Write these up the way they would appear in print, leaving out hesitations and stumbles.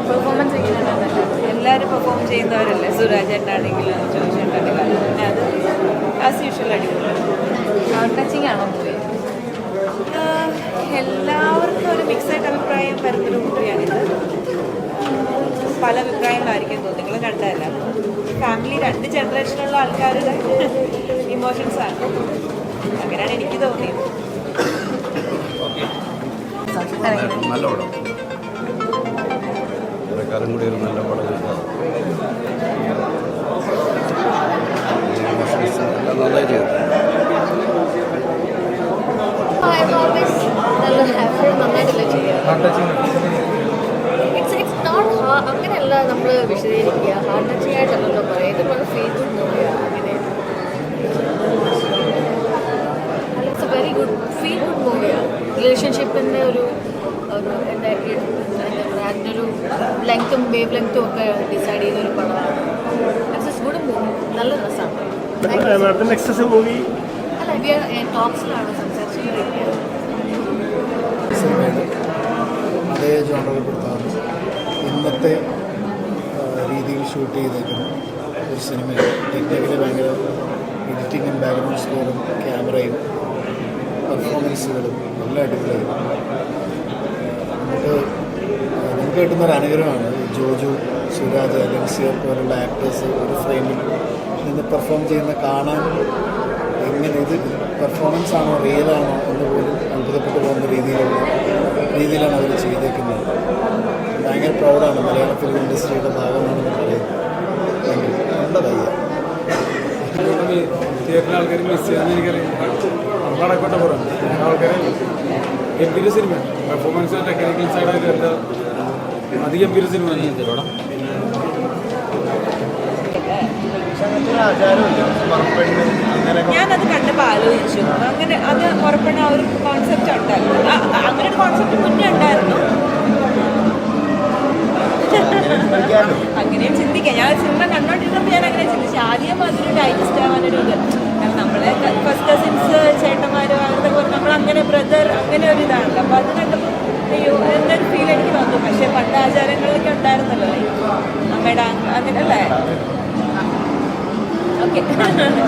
Performance എങ്ങനെയാണ്? എല്ലാവരും perform ചെയ്യുന്നവരല്ലേ, Suraj ഏട്ടനാണെങ്കിലും Joshi ഏട്ടനാണെങ്കിലും. പിന്നെ അത് ആസ് യൂഷ്വൽ അടിപൊളി. ടച്ചിങ് ആണോ മൂവി? എല്ലാവർക്കും ഒരു മിക്സഡ് അഭിപ്രായം വരുന്നൊരു മൂവിയാണിത്. പല അഭിപ്രായങ്ങളായിരിക്കും തോന്നുന്നു. നിങ്ങൾ കണ്ടതല്ല, ഫാമിലി 2 ജനറേഷനുള്ള ആൾക്കാരുടെ ഇമോഷൻസാണ്. അങ്ങനെയാണ് എനിക്ക് തോന്നിയത്. നല്ല പടം, കുറേക്കാലം കൂടി ഒരു നല്ല പടം നന്നായി ചെയ്തു. അങ്ങനെയല്ല നമ്മൾ വിശദീകരിക്കുക, ഹാർട്ട് ടച്ചിങ് ആയിട്ടല്ലല്ലോ പറയുക. ഇത് വളരെ ഫീൽ ഗുഡ് മൂവിയാണ്. അങ്ങനെ it's A very good feel good മൂവിയാണ്. റിലേഷൻഷിപ്പിൻ്റെ ഒരു എന്താ പറയുക, അതിനൊരു ലെങ്ത്തും വേവ് ലെങ്ത്തും ഒക്കെ ഡിസൈഡ് ചെയ്തൊരു പടമാണ്. ഇറ്റ്സ് ഗുഡ് മൂവി, നല്ല രസമാണ്. അല്ല, വി ആർ ടോക്സിലാണ് സംസാരിച്ചുകൊണ്ടിരിക്കുന്നത്. അതേ ജോണറിൽപ്പെടുത്താണ് ഇന്നത്തെ രീതിയിൽ ഷൂട്ട് ചെയ്തേക്കുന്ന ഒരു സിനിമയാണ്. ടെക്നിക്കലി ഭയങ്കര എഡിറ്റിങ്ങും ബാക്ക്ഗ്രൗണ്ട് സ്കോറും ക്യാമറയും പെർഫോമൻസുകളും എല്ലാം അടിപൊളിയായി. നമുക്ക് കിട്ടുന്നൊരു അനുഗ്രഹമാണ് ജോജു, സുരാജ്, അലൻസിയർ പോലുള്ള ആക്ടേഴ്സ് ഒരു ഫ്രെയിമിൽ നിന്ന് പെർഫോം ചെയ്യുന്ന കാണാൻ എങ്ങനെ ഇത് പെർഫോമൻസ് ആണോ റിയലാണോ എന്ന് പോലും അത്ഭുതപ്പെട്ടു പോകുന്ന രീതിയിലാണ് അവർ ചെയ്തേക്കുന്നത്. ഭയങ്കര പ്രൗഡാണ് മലയാള ഫിലിം ഇൻഡസ്ട്രിയുടെ ഭാഗമാണെന്ന് പറയുന്നത്. നല്ലതയ്യ തിയേറ്ററിൽ ആൾക്കാർ മിസ് ചെയ്യാന്ന് എനിക്കറിയാം. നമ്മളടക്കപ്പെട്ട പുറം ആൾക്കാർ ഗംഭീര സിനിമയാണ്. പെർഫോമൻസ് ടെക്നിക്കൽ സൈഡായിട്ട് എല്ലാം അതിഗംഭീര സിനിമ. ഞാനത് കണ്ടപ്പോൾ ആലോചിച്ചു, അങ്ങനെ അത് ഉറപ്പണ ഒരു കോൺസെപ്റ്റ് ഉണ്ടായിരുന്നു. അങ്ങനെ ഒരു കോൺസെപ്റ്റ് മുന്നേ ഉണ്ടായിരുന്നു. അങ്ങനെയും ചിന്തിക്കാം. ഞാൻ സിനിമ കണ്ടോണ്ടിരുന്നപ്പോൾ ഞാൻ അങ്ങനെ ചിന്തിച്ചു. ആദ്യം അതൊരു ഡൈജസ്റ്റ് ആവാനൊരു ഇത്, കാരണം നമ്മളെ ഫസ്റ്റ് കസിൻസ് ചേട്ടന്മാരോ അങ്ങനത്തെ പോലെ നമ്മളങ്ങനെ ബ്രദർ അങ്ങനെ ഒരു ഇതാണല്ലോ. അപ്പോൾ അത് കണ്ടപ്പോൾ അയ്യോ എന്നൊരു ഫീൽ എനിക്ക് വന്നു. പക്ഷേ പണ്ട് ആചാരങ്ങളിലൊക്കെ ഉണ്ടായിരുന്നല്ലോ അമ്മയുടെ അങ്ങനെ അല്ലേ. ഓക്കെ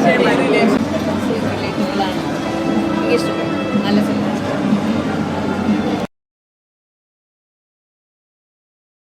ശരി. റിലേറ്റബിളാണ്, എനിക്ക് ഇഷ്ടപ്പെട്ടു. നല്ല സിനിമ.